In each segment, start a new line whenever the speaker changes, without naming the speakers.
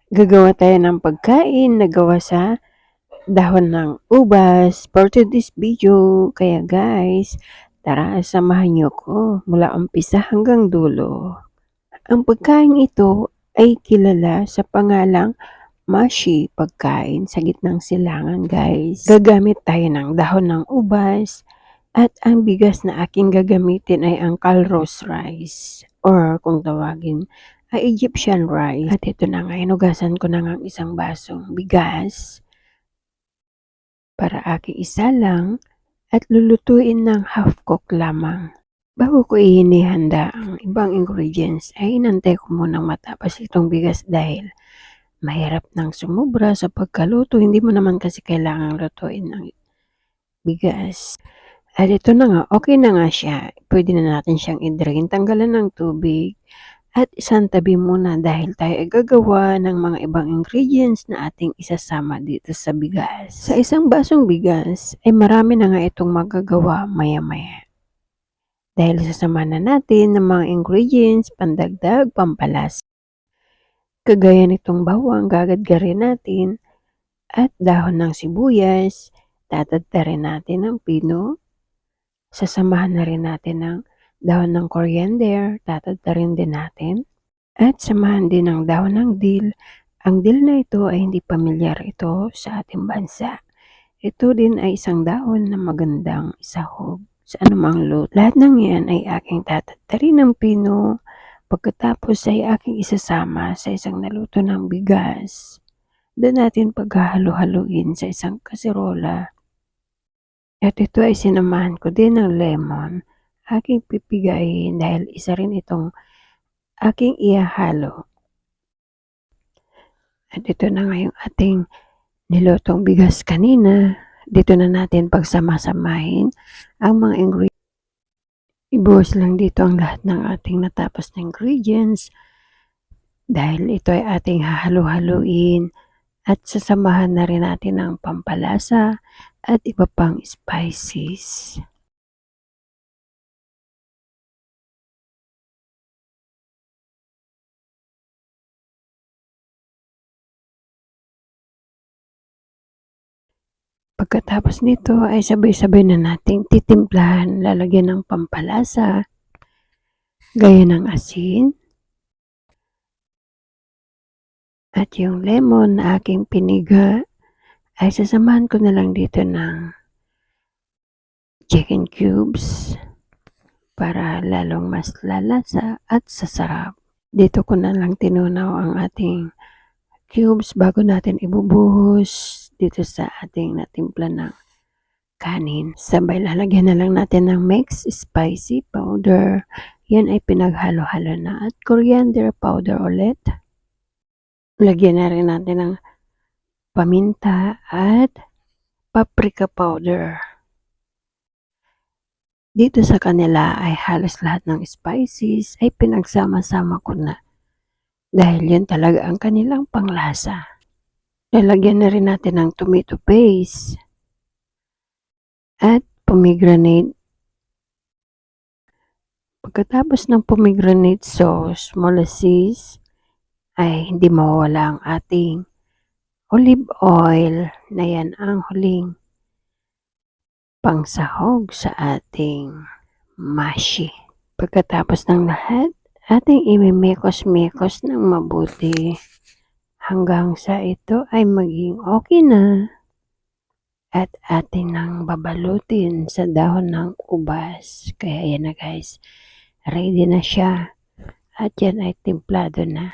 Gagawa tayo ng pagkain na gawa sa dahon ng ubas for today's video. Kaya guys, tara samahan niyo ko mula umpisa hanggang dulo. Ang pagkain ito ay kilala sa pangalang mashi, pagkain sa gitnang silangan guys. Gagamit tayo ng dahon ng ubas at ang bigas na aking gagamitin ay ang Calrose rice or kung tawagin ay Egyptian rice. At ito na nga, hinugasan ko na nga isang basong bigas para aking isalang at lulutuin ng half cook lamang. Bago ko ihinihanda ang ibang ingredients ay inantay ko munang matapos itong bigas dahil mahirap nang sumubra sa pagkaluto. Hindi mo naman kasi kailangang lutuin ng bigas. At ito na nga, okay na nga siya. Pwede na natin siyang i-drain, tanggalan ng tubig at isang tabi muna dahil tayo ay gagawa ng mga ibang ingredients na ating isasama dito sa bigas. Sa isang basong bigas ay marami na nga itong magagawa maya-maya. Dahil sasama na natin ng mga ingredients, pandagdag, pampalas. Kagaya nitong bawang, gagadgarin natin at dahon ng sibuyas, tatadtarin natin ng pino. Sasamahan na rin natin ng dahon ng coriander, tatadtarin din natin. At samahan din ng dahon ng dill. Ang dill na ito ay hindi pamilyar ito sa ating bansa. Ito din ay isang dahon na magandang isahog sa anumang luto. Lahat ng yan ay aking tatadtarin ng pino. Pagkatapos ay aking isasama sa isang naluto ng bigas. Doon natin paghahalo-haluin sa isang kaserola. At ito ay sinamahan ko din ng lemon. Aking pipigayin dahil isa rin itong aking ihahalo. At ito na nga yung ating nilutong bigas kanina. Dito na natin pagsama-samahin ang mga ingredients. Ibuhos lang dito ang lahat ng ating natapos na ingredients. Dahil ito ay ating hahalo-haluin at sasamahan na rin natin ng pampalasa at iba pang spices. Pagkatapos nito ay sabay-sabay na nating titimplahan, lalagyan ng pampalasa, gaya ng asin, at yung lemon na aking piniga ay sasamahan ko na lang dito ng chicken cubes para lalong mas lalasa at sasarap. Dito ko na lang tinunaw ang ating cubes bago natin ibubuhos dito sa ating natimpla ng kanin. Sabay lalagyan na lang natin ng mixed spicy powder. Yan ay pinaghalo-halo na at coriander powder ulit. Lagyan na rin natin ng paminta at paprika powder. Dito sa kanila ay halos lahat ng spices ay pinagsama-sama ko na. Dahil yan talaga ang kanilang panglasa. Lalagyan na rin natin ng tomato paste at pomegranate. Pagkatapos ng pomegranate sauce, molasses, ay hindi mawawala ang ating olive oil na yan ang huling pangsahog sa ating mashi. Pagkatapos ng lahat, ating imimekos-mekos ng mabuti hanggang sa ito ay maging okay na. At atin nang babalutin sa dahon ng ubas. Kaya yan na guys, ready na siya. At yan ay templado na.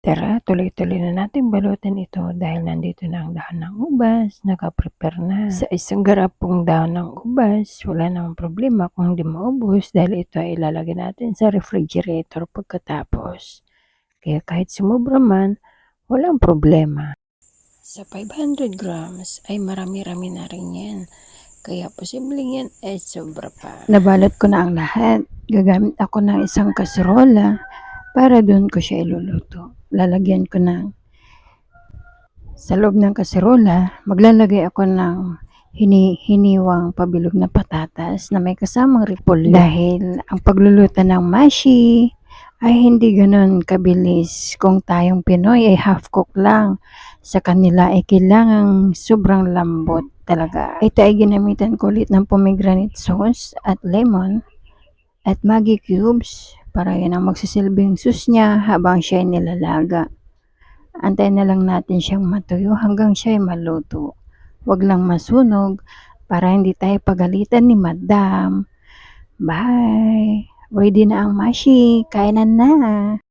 Tara, tuloy-tuloy na natin balutin ito dahil nandito na ang dahon ng ubas, nakaprepare na. Sa isang garapong dahon ng ubas, wala namang problema kung hindi maubos dahil ito ay ilalagay natin sa refrigerator pagkatapos. Kaya kahit sumobra man, walang problema. Sa 500 grams ay marami-rami na rin yan. Kaya posibleng yan ay sobra pa. Nabalot ko na ang lahat. Gagamit ako ng isang kaserola para doon ko siya iluluto. Lalagyan ko ng sa loob ng kaserola, maglalagay ako ng
hiniwang pabilog na patatas na may kasamang repolyo. Dahil ang pagluluto ng mashi ay hindi ganon kabilis. Kung tayong Pinoy ay half cook lang, sa kanila ay kailangang sobrang lambot talaga. Ito ay ginamitan ko ulit ng pomegranate sauce at lemon at Maggi cubes para yan ang magsisilbing sauce niya habang siya ay nilalaga. Antayin na lang natin siyang matuyo hanggang siya ay maluto. Huwag lang masunog para hindi tayo pagalitan ni Madam. Bye! Ready na ang mashi. Kainan na!